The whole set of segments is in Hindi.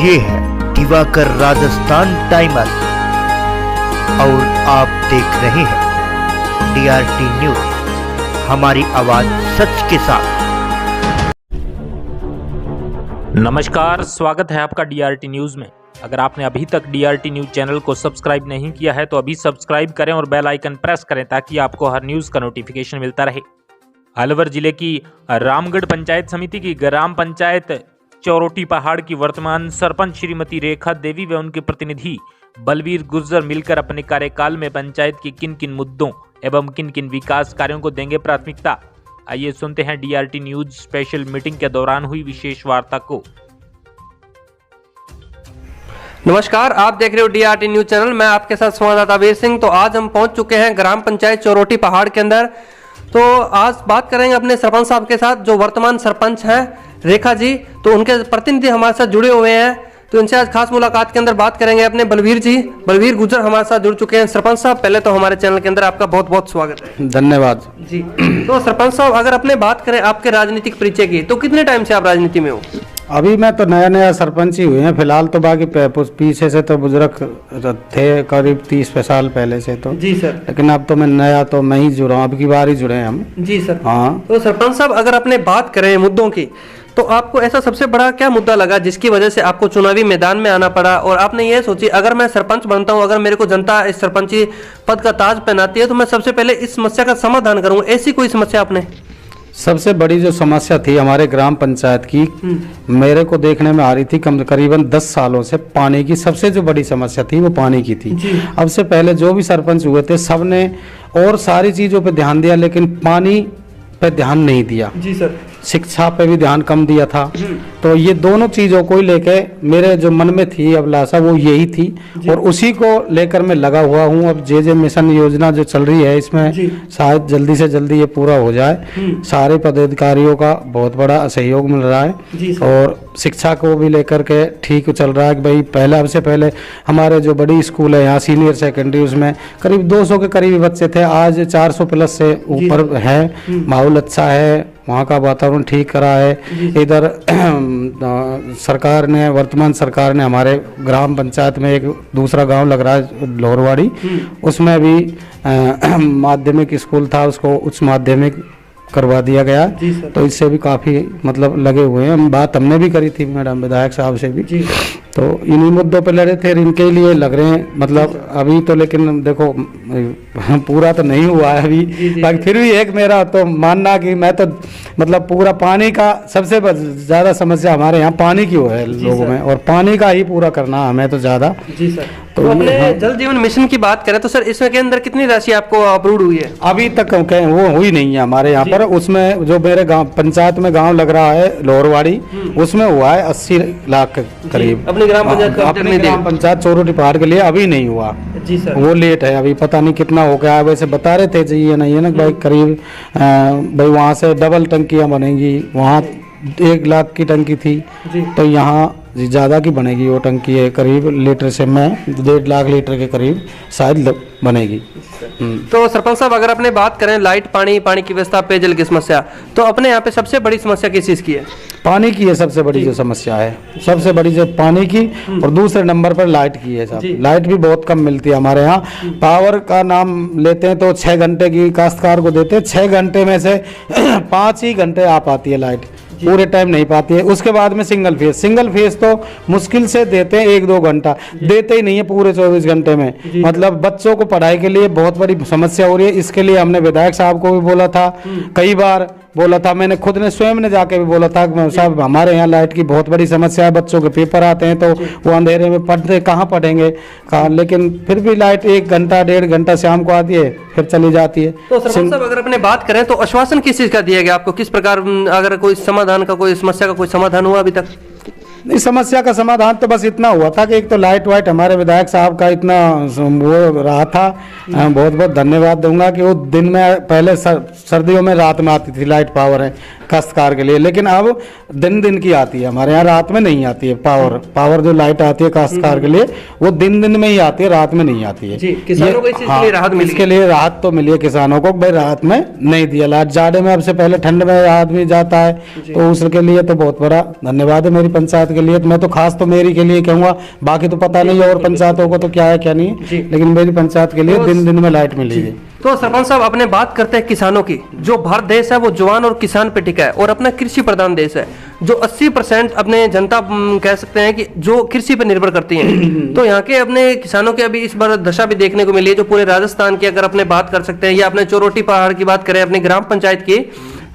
ये है दिवाकर राजस्थान टाइमर और आप देख रहे हैं DRT न्यूज, हमारी आवाज सच के साथ। नमस्कार, स्वागत है आपका DRT न्यूज में। अगर आपने अभी तक DRT न्यूज चैनल को सब्सक्राइब नहीं किया है तो अभी सब्सक्राइब करें और बेल आइकन प्रेस करें ताकि आपको हर न्यूज का नोटिफिकेशन मिलता रहे। अलवर जिले की रामगढ़ पंचायत समिति की ग्राम पंचायत चौरोटी पहाड़ की वर्तमान सरपंच श्रीमती रेखा देवी व उनके प्रतिनिधि बलवीर गुर्जर मिलकर अपने कार्यकाल में पंचायत की किन किन मुद्दों एवं किन किन विकास कार्यों को देंगे प्राथमिकता। आइए सुनते हैं DRT न्यूज स्पेशल मीटिंग के दौरान हुई विशेष वार्ता को। नमस्कार, आप देख रहे हो DRT न्यूज चैनल। मैं आपके साथ संवाददाता वीर सिंह। तो आज हम पहुंच चुके हैं ग्राम पंचायत चौरोटी पहाड़ के अंदर। तो आज बात करेंगे अपने सरपंच साहब के साथ, जो वर्तमान सरपंच हैं रेखा जी। तो उनके प्रतिनिधि हमारे साथ जुड़े हुए हैं, तो इनसे आज खास मुलाकात के अंदर बात करेंगे। अपने बलवीर गुर्जर हमारे साथ जुड़ चुके हैं। सरपंच साहब, पहले तो हमारे चैनल के अंदर आपका बहुत बहुत स्वागत है। धन्यवाद जी। तो सरपंच साहब, अगर अपने बात करें आपके राजनीतिक परिचय की, तो कितने टाइम से आप राजनीति में हो? अभी मैं तो नया सरपंच ही हुए हैं फिलहाल तो, बाकी पीछे से तो बुजुर्ग थे करीब 30 साल पहले से तो। जी सर। लेकिन अब तो मैं ही जुड़ा हूँ, अब की बार ही जुड़े हैं हम। जी सर। हाँ। तो सरपंच साहब, अगर अपने बात करें मुद्दों की, तो आपको ऐसा सबसे बड़ा क्या मुद्दा लगा जिसकी वजह से आपको चुनावी मैदान में आना पड़ा और आपने ये सोची अगर मैं सरपंच बनता हूँ, अगर मेरे को जनता इस सरपंची पद का ताज पहनाती है तो मैं सबसे पहले इस समस्या का समाधान करूँ? ऐसी कोई समस्या आपने? सबसे बड़ी जो समस्या थी हमारे ग्राम पंचायत की, मेरे को देखने में आ रही थी करीबन 10 सालों से, पानी की सबसे जो बड़ी समस्या थी वो पानी की थी। अब से पहले जो भी सरपंच हुए थे सबने और सारी चीजों पे ध्यान दिया, लेकिन पानी पे ध्यान नहीं दिया। जी सर। शिक्षा पे भी ध्यान कम दिया था। तो ये दोनों चीजों को ही लेके मेरे जो मन में थी अभिलाषा वो यही थी और उसी को लेकर मैं लगा हुआ हूँ। अब जे मिशन योजना जो चल रही है इसमें शायद जल्दी से जल्दी ये पूरा हो जाए। सारे पदाधिकारियों का बहुत बड़ा सहयोग मिल रहा है और शिक्षा को भी लेकर के ठीक चल रहा है कि भाई पहले अब से पहले हमारे जो बड़ी स्कूल है यहाँ सीनियर सेकेंडरी, उसमें करीब 200 के करीब बच्चे थे, आज 400 प्लस से ऊपर है। माहौल अच्छा है, वहाँ का वातावरण ठीक करा है। इधर सरकार ने, वर्तमान सरकार ने हमारे ग्राम पंचायत में एक दूसरा गांव लग रहा है लोहरवाड़ी, उसमें भी माध्यमिक स्कूल था, उसको उच्च माध्यमिक करवा दिया गया। तो इससे भी काफ़ी मतलब लगे हुए हैं। बात हमने भी करी थी मैडम विधायक साहब से भी, तो इन्हीं मुद्दों पे लड़े थे, इनके लिए लग रहे हैं मतलब अभी तो। लेकिन देखो पूरा तो नहीं हुआ है अभी, बाकी फिर भी एक मेरा तो मानना कि मैं तो मतलब पूरा पानी का सबसे ज़्यादा समस्या हमारे यहाँ पानी की है लोगों में, और पानी का ही पूरा करना हमें तो ज़्यादा। जी सर। तो अपने जल जीवन मिशन की बात करें तो सर इसमें के अंदर कितनी राशि आपको अप्रूव हुई है? अभी तक वो हुई नहीं है हमारे यहाँ पर। उसमें जो मेरे गांव पंचायत में गांव लग रहा है लोहरवाड़ी, उसमें हुआ है 80 लाख करीब। अपनी ग्राम पंचायत चौरोटी पहाड़ के लिए अभी नहीं हुआ। जी सर। वो लेट है, अभी पता नहीं कितना हो गया। वैसे बता रहे थे जी ये नहीं है ना भाई, करीब भाई वहाँ से डबल टंकियाँ बनेंगी, वहाँ 1 लाख की टंकी थी तो यहाँ ज़्यादा की बनेगी वो टंकी है, करीब लीटर से मैं 1.5 लाख लीटर के करीब शायद बनेगी। तो सरपंच साहब, अगर अपने बात करें लाइट, पानी की व्यवस्था, पेयजल की समस्या, तो अपने यहाँ पे सबसे बड़ी समस्या किस चीज़ की है? पानी की है सबसे बड़ी जो समस्या है, सबसे बड़ी जो पानी की, और दूसरे नंबर पर लाइट की है साहब। लाइट भी बहुत कम मिलती है हमारे यहाँ। पावर का नाम लेते हैं तो 6 घंटे की काश्तकार को देते हैं, 6 घंटे में से 5 ही घंटे आ पाती है लाइट, पूरे टाइम नहीं पाती है। उसके बाद में सिंगल फेज तो मुश्किल से देते हैं 1-2 घंटा, देते ही नहीं है पूरे 24 घंटे में। मतलब बच्चों को पढ़ाई के लिए बहुत बड़ी समस्या हो रही है। इसके लिए हमने विधायक साहब को भी बोला था, कई बार बोला था, मैंने खुद ने स्वयं ने जाके भी बोला था कि साहब हमारे यहाँ लाइट की बहुत बड़ी समस्या है, बच्चों के पेपर आते हैं तो वो अंधेरे में पढ़ते कहाँ पढ़ेंगे कहाँ, लेकिन फिर भी लाइट 1 घंटा 1.5 घंटा शाम को आती है फिर चली जाती है। तो सरपंच साहब, अगर अपने बात करें तो आश्वासन किस चीज़ का दिया गया आपको? किस प्रकार, अगर कोई समाधान का, कोई समस्या का कोई समाधान हुआ अभी तक? नहीं, समस्या का समाधान तो बस इतना हुआ था कि एक तो लाइट वाइट हमारे विधायक साहब का इतना वो रहा था, बहुत बहुत धन्यवाद दूंगा कि वो दिन में पहले सर्दियों में रात में आती थी लाइट पावर है, काश्तकार के लिए। लेकिन अब दिन दिन की आती है हमारे यहाँ, रात में नहीं आती है। पावर जो लाइट आती है काश्तकार के लिए वो दिन दिन में ही आती है, रात में नहीं आती है। जी, किसानों को इस चीज के लिए राहत मिली? इसके लिए राहत तो मिली है किसानों को, भाई रात में नहीं दिया। लाइट जाड़े में, अब से पहले ठंड में आदमी जाता है, तो उसके लिए तो बहुत बड़ा धन्यवाद है मेरी पंचायत के लिए। मैं तो खास तो मेरी के लिए कहूँगा, बाकी तो पता नहीं और पंचायतों को तो क्या है क्या नहीं है, लेकिन मेरी पंचायत के लिए दिन दिन में लाइट मिली है। तो सरपंच साहब, अपने बात करते हैं किसानों की। जो भारत देश है वो जवान और किसान पे टिका है और अपना कृषि प्रधान देश है, जो 80% अपने जनता कह सकते हैं कि जो कृषि पर निर्भर करती है। तो यहाँ के अपने किसानों की अभी इस बार दशा भी देखने को मिली है, जो पूरे राजस्थान की अगर अपने बात कर सकते हैं, या अपने चोरोटी पहाड़ की बात करें, अपनी ग्राम पंचायत की,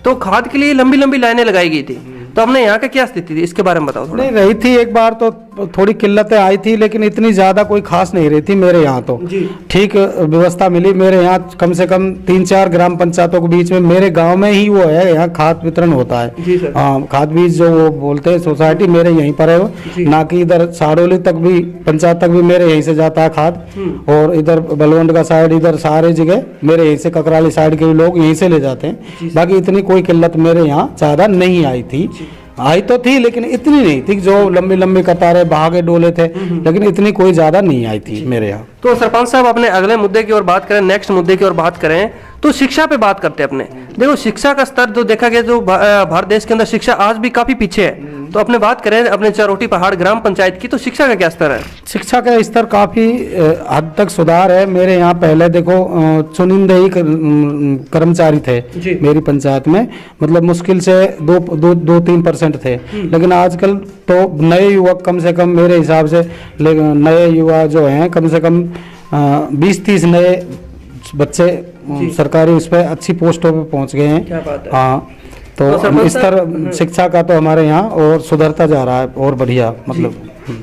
तो खाद के लिए लंबी लंबी लाइनें लगाई गई थी। तो हमने यहाँ का क्या स्थिति थी, इसके बारे में बताओ थोड़ा। नहीं, रही थी एक बार तो थोड़ी किल्लतें आई थी, लेकिन इतनी ज्यादा कोई खास नहीं रही थी मेरे यहाँ। तो ठीक व्यवस्था मिली मेरे यहाँ। कम से कम 3-4 ग्राम पंचायतों के बीच में मेरे गांव में ही वो है, यहाँ खाद वितरण होता है। हाँ, खाद बीज जो वो बोलते हैं सोसाइटी मेरे यहीं पर है वो, ना कि इधर साड़ोली तक भी पंचायत तक भी मेरे यहीं से जाता है खाद, और इधर बलवंड का साइड, इधर सारे जगह मेरे यहीं से, ककराली साइड के भी लोग यहीं से ले जाते हैं। बाकी इतनी कोई किल्लत मेरे यहाँ ज्यादा नहीं आई थी। आई तो थी लेकिन इतनी नहीं थी, जो लंबी लंबी कतारें भागे डोले थे, लेकिन इतनी कोई ज्यादा नहीं आई थी मेरे यहाँ। तो सरपंच साहब, अपने अगले मुद्दे की ओर बात करें, नेक्स्ट मुद्दे की ओर बात करें, तो शिक्षा पे बात करते हैं अपने। देखो, शिक्षा का स्तर जो देखा गया, जो भारत देश के अंदर शिक्षा आज भी काफी पीछे है। तो अपने बात करें अपने चरोटी पहाड़ ग्राम पंचायत की, तो शिक्षा का क्या स्तर है? शिक्षा का स्तर काफी हद तक सुधार है मेरे यहाँ। पहले देखो चुनिंदे ही कर्मचारी थे मेरी पंचायत में, मतलब मुश्किल से 2-3% थे। लेकिन आजकल तो नए युवक, कम से कम मेरे हिसाब से नए युवा जो हैं, कम से कम 20-30 नए बच्चे सरकारी उस पर अच्छी पोस्टों पे पहुंच गए हैं। हाँ, तो स्तर शिक्षा का तो हमारे यहाँ और सुधरता जा रहा है और बढ़िया, मतलब।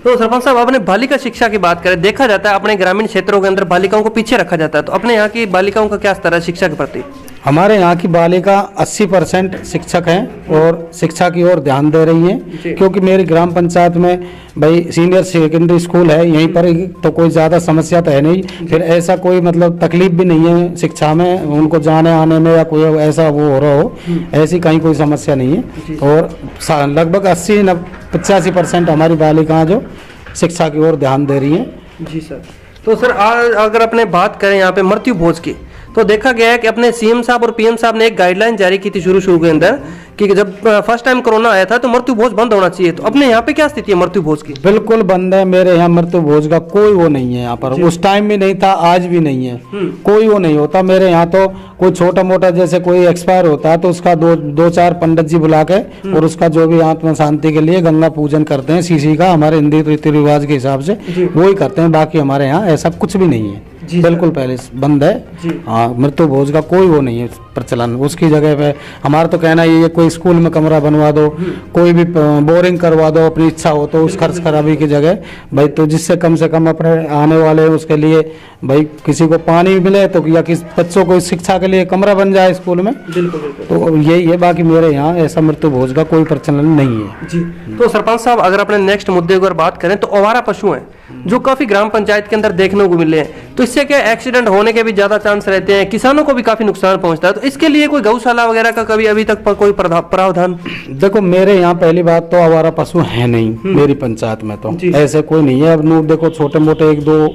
तो सरपंच साहब, अपने बालिका शिक्षा की बात करें, देखा जाता है अपने ग्रामीण क्षेत्रों के अंदर बालिकाओं को पीछे रखा जाता है। तो अपने यहाँ की बालिकाओं का क्या स्तर है शिक्षा के प्रति? हमारे यहाँ की बालिका 80% शिक्षक हैं और शिक्षा की ओर ध्यान दे रही हैं, क्योंकि मेरी ग्राम पंचायत में भाई सीनियर सेकेंडरी स्कूल है यहीं पर, तो कोई ज़्यादा समस्या तो है नहीं। फिर ऐसा कोई मतलब तकलीफ भी नहीं है शिक्षा में, उनको जाने आने में या कोई ऐसा वो हो रहा हो, ऐसी कहीं कोई समस्या नहीं है। और लगभग 80-85% हमारी बालिकाएँ जो शिक्षा की ओर ध्यान दे रही हैं। जी सर। तो सर, अगर अपने बात करें यहाँ पे मृत्यु भोज की, तो देखा गया है कि अपने सीएम साहब और पीएम साहब ने एक गाइडलाइन जारी की थी शुरू के अंदर कि जब फर्स्ट टाइम कोरोना आया था तो मृत्यु भोज बंद होना चाहिए। तो अपने यहाँ पे क्या स्थिति है मृत्यु भोज की? बिल्कुल बंद है मेरे यहाँ, मृत्यु भोज का कोई वो नहीं है यहाँ पर। उस टाइम भी नहीं था, आज भी नहीं है, कोई वो नहीं होता मेरे यहाँ। तो कोई छोटा मोटा जैसे कोई एक्सपायर होता है तो उसका 2-4 पंडित जी बुला के और उसका जो भी आत्मा शांति के लिए गंगा पूजन करते हैं, सीसी का, हमारे हिंदी रीति रिवाज के हिसाब से वो ही करते हैं। बाकी हमारे यहाँ ऐसा कुछ भी नहीं है, बिल्कुल पहले बंद है। हाँ, मृत्यु भोज का कोई वो नहीं है प्रचलन। उसकी जगह पे हमारा तो कहना ये कोई स्कूल में कमरा बनवा दो, कोई भी बोरिंग करवा दो, अपनी इच्छा हो तो, उस खर्च खराबी की जगह भाई, तो जिससे कम से कम अपने आने वाले उसके लिए भाई किसी को पानी मिले, तो या किस बच्चों को शिक्षा के लिए कमरा बन जाए स्कूल में। तो यही है, बाकी मेरे यहाँ ऐसा मृत्यु भोज का कोई प्रचलन नहीं है। जी। तो सरपंच साहब, अगर अपने नेक्स्ट मुद्दे की बात करें तो आवारा पशु हैं जो काफी ग्राम पंचायत के अंदर देखने को मिले हैं, तो इससे क्या एक्सीडेंट होने के भी ज्यादा चांस रहते हैं, किसानों को भी काफी नुकसान पहुंचता है। तो इसके लिए कोई गौशाला वगैरह का कभी अभी तक कोई प्रावधान? देखो, मेरे यहाँ पहली बात तो आवारा पशु है नहीं मेरी पंचायत में, तो ऐसे कोई नहीं है। अब नूर देखो छोटे मोटे 1-2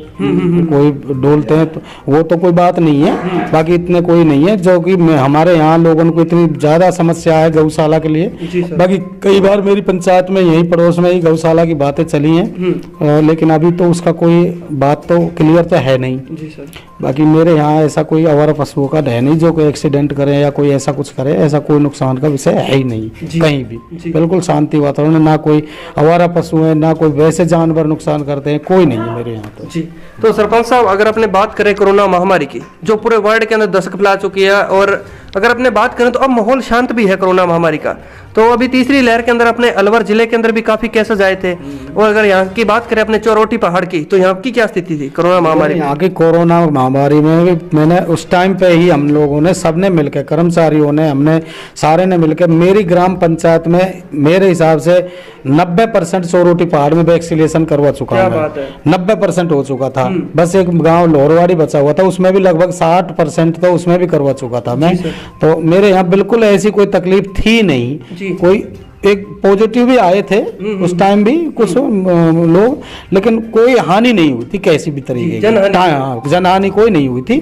कोई डोलते हैं, तो वो तो कोई बात नहीं है, बाकी इतने कोई नहीं है। जो कि हमारे यहाँ लोगों को इतनी ज्यादा समस्या है गौशाला के लिए। बाकी कई बार मेरी पंचायत में यही पड़ोस में ही गौशाला की बातें चली हैं, लेकिन अभी तो उसका कोई बात तो क्लियर तो है नहीं। जी सर। बाकी मेरे यहाँ ऐसा कोई आवारा पशुओं का है नहीं जो कोई एक्सीडेंट करे या कोई ऐसा कुछ करे, ऐसा कोई नुकसान का विषय है ही नहीं कहीं भी। बिल्कुल शांति वातावरण है, ना कोई आवारा पशु है, ना कोई वैसे जानवर नुकसान करते हैं, कोई नहीं है मेरे यहाँ तो। जी। तो सरपंच साहब, अगर अपने बात करें कोरोना महामारी की, जो पूरे वर्ल्ड के अंदर दस्तक फैला चुकी है, और अगर अपने बात करें तो अब माहौल शांत भी है कोरोना महामारी का। तो अभी तीसरी लहर के अंदर अपने अलवर जिले के अंदर भी काफी केसेस आए थे, और अगर यहाँ की बात करें अपने चोरोटी पहाड़ की, तो यहाँ की क्या स्थिति थी कोरोना महामारी? यहाँ की कोरोना महामारी में मैंने उस टाइम पे ही हम लोगों ने सबने मिलकर, कर्मचारियों ने, हमने सारे ने मिलकर मेरी ग्राम पंचायत में मेरे हिसाब से 90% चोरोटी पहाड़ में वैक्सीनेशन करवा चुका हूँ। 90% हो चुका था। बस एक गांव लोहरवाड़ी बचा हुआ था, उसमें भी लगभग 60% तो उसमें भी करवा चुका था मैं। तो मेरे यहाँ बिल्कुल ऐसी कोई तकलीफ थी नहीं। कोई एक पॉजिटिव भी आए थे उस टाइम भी कुछ लोग, लेकिन कोई हानि नहीं हुई थी कैसी भी तरीके की, जनहानि कोई नहीं हुई थी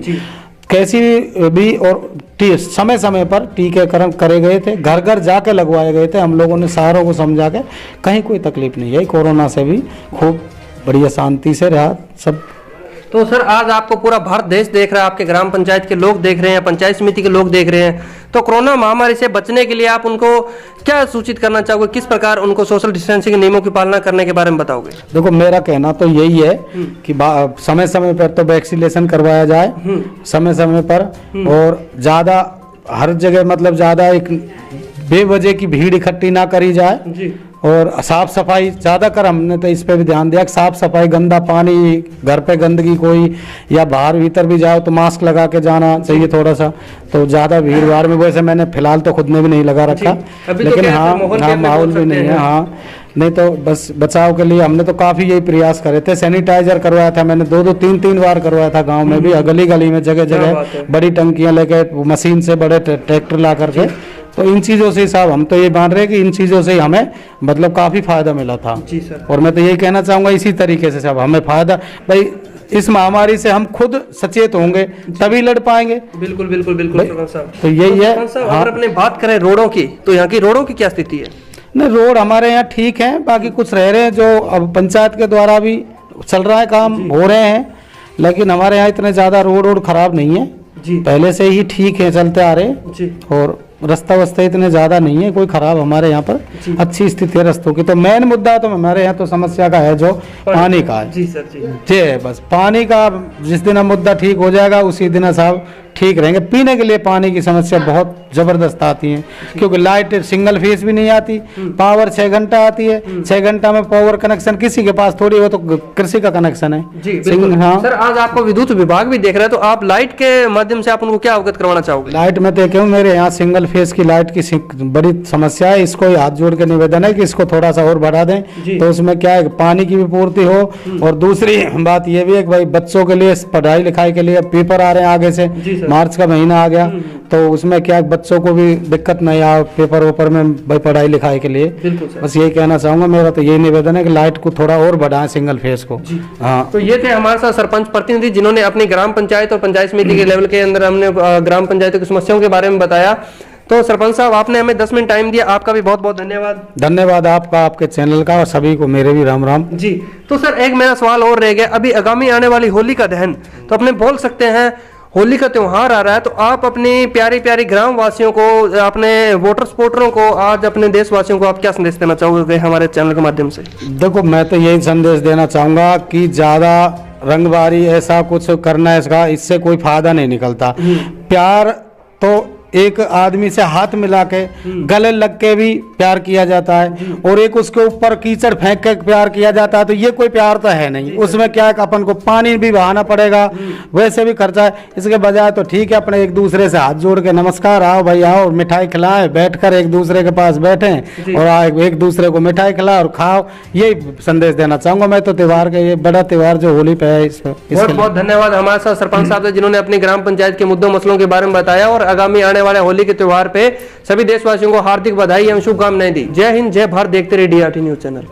कैसी भी। और समय समय पर टीकाकरण करे गए थे, घर घर जाके लगवाए गए थे, हम लोगों ने सारों को समझा के, कहीं कोई तकलीफ नहीं है। कोरोना से भी खूब बढ़िया शांति से रहा सब। तो सर आज आपको पूरा भारत देश देख रहा है, आपके ग्राम पंचायत के लोग देख रहे हैं, पंचायत समिति के लोग देख रहे हैं, तो कोरोना महामारी से बचने के लिए आप उनको क्या सूचित करना चाहोगे, किस प्रकार उनको सोशल डिस्टेंसिंग नियमों की पालना करने के बारे में बताओगे? देखो मेरा कहना तो यही है कि समय समय पर तो वैक्सीनेशन करवाया जाए समय समय पर, और ज्यादा हर जगह मतलब ज्यादा एक बेवजह की भीड़ इकट्ठी ना करी जाए जी। और साफ सफाई ज़्यादा कर, हमने तो इस पे भी ध्यान दिया कि साफ सफाई, गंदा पानी, घर पे गंदगी कोई, या बाहर भीतर भी जाओ तो मास्क लगा के जाना चाहिए थोड़ा सा। तो ज़्यादा भीड़ भाड़ में वैसे मैंने फिलहाल तो खुद ने भी नहीं लगा रखा, लेकिन हाँ माहौल भी नहीं है। हाँ नहीं तो बस बचाव के लिए हमने तो काफ़ी यही प्रयास करे थे। सैनिटाइजर करवाया था मैंने, 2-3 बार करवाया था गाँव में भी, गली गली में जगह जगह बड़ी टंकियाँ लेके मशीन से, बड़े ट्रैक्टर ला करके। तो इन चीज़ों से साहब हम तो ये मान रहे हैं कि इन चीज़ों से हमें मतलब काफ़ी फायदा मिला था जी सर। और मैं तो यही कहना चाहूँगा इसी तरीके से साहब हमें फायदा, भाई इस महामारी से हम खुद सचेत होंगे तभी लड़ पाएंगे। बिल्कुल बिल्कुल बिल्कुल साहब, तो यही है। हाँ। अगर अपने बात करें रोडों की, तो यहाँ की रोडों की क्या स्थिति है? नहीं रोड हमारे यहाँ ठीक है, बाकी कुछ रह रहे हैं जो अब पंचायत के द्वारा भी चल रहा है, काम हो रहे हैं, लेकिन हमारे यहाँ इतने ज़्यादा रोड खराब नहीं है जी, पहले से ही ठीक है चलते आ रहे जी। और रास्ता वस्ता इतने ज़्यादा नहीं है कोई खराब, हमारे यहाँ पर अच्छी स्थिति है रस्तों की। तो मेन मुद्दा तो हमारे यहाँ तो समस्या का है जो पानी का है जी सर जी है, बस पानी का जिस दिन मुद्दा ठीक हो जाएगा उसी दिन साहब ठीक रहेंगे। पीने के लिए पानी की समस्या बहुत ज़बरदस्त आती है, क्योंकि लाइट सिंगल फेस भी नहीं आती, पावर 6 घंटा आती है, 6 घंटा में पावर कनेक्शन किसी के पास थोड़ी हो, तो कृषि का कनेक्शन है जी। हाँ सर, आज आपको विद्युत विभाग भी देख रहे हैं, तो आप लाइट के माध्यम से आप उनको क्या अवगत करवाना चाहोगे? लाइट में देखे हूँ मेरे यहाँ सिंगल फेस की लाइट की बड़ी समस्या है, इसको हाथ जोड़ के निवेदन है कि इसको थोड़ा सा और बढ़ा दें, तो उसमें क्या है पानी की भी पूर्ति हो। और दूसरी बात ये भी है कि भाई बच्चों के लिए पढ़ाई लिखाई के लिए पेपर आ रहे हैं आगे से, मार्च का महीना आ गया, तो उसमें क्या बच्चों को भी दिक्कत नहीं आ पेपर वेपर में भाई पढ़ाई लिखाई के लिए। बस यही कहना चाहूंगा, मेरा तो यही निवेदन है कि लाइट को थोड़ा और बढ़ाएं सिंगल फेस को। हाँ तो ये थे हमारे साथ सरपंच प्रतिनिधि जिन्होंने अपनी ग्राम पंचायत और पंचायत समिति के लेवल के अंदर हमने ग्राम पंचायतों की समस्याओं के बारे में बताया। तो सरपंच साहब आपने हमें 10 मिनट टाइम दिया, आपका भी बहुत बहुत धन्यवाद। धन्यवाद आपका, आपके चैनल का, और सभी को मेरे भी राम राम जी। तो सर एक मेरा सवाल और रह गया, अभी आगामी आने वाली होली का दहन, तो अपने बोल सकते हैं होली का त्योहार आ रहा है, तो आप अपनी प्यारी प्यारी ग्राम वासियों को, अपने वोटर सपोर्टरों को, आज अपने देशवासियों को आप क्या संदेश देना चाहोगे हमारे चैनल के माध्यम से? देखो मैं तो यही संदेश देना चाहूंगा कि ज्यादा रंगबारी ऐसा कुछ करना इसका, इससे कोई फायदा नहीं निकलता। प्यार तो एक आदमी से हाथ मिला के गले लग के भी प्यार किया जाता है, और एक उसके ऊपर कीचड़ फेंक के प्यार किया जाता है, तो ये कोई प्यार तो है नहीं। उसमें क्या है कि अपन को पानी भी बहाना पड़ेगा, वैसे भी खर्चा है। इसके बजाय तो ठीक है अपने एक दूसरे से हाथ जोड़ के नमस्कार, आओ भाई आओ, मिठाई खिलाएं, बैठकर एक दूसरे के पास बैठें और एक दूसरे को मिठाई खिलाओ और खाओ, यही संदेश देना चाहूंगा मैं तो त्योहार का, ये बड़ा त्योहार जो होली पे है। बहुत बहुत धन्यवाद हमारे साथ सरपंच साहब जिन्होंने अपनी ग्राम पंचायत के मुद्दों मसलों के बारे में बताया, और आगामी आने वाले होली के त्योहार पे सभी देशवासियों को हार्दिक बधाई एवं शुभकामनाएं दी। जय हिंद, जय भारत। देखते रहिए DRT न्यूज चैनल।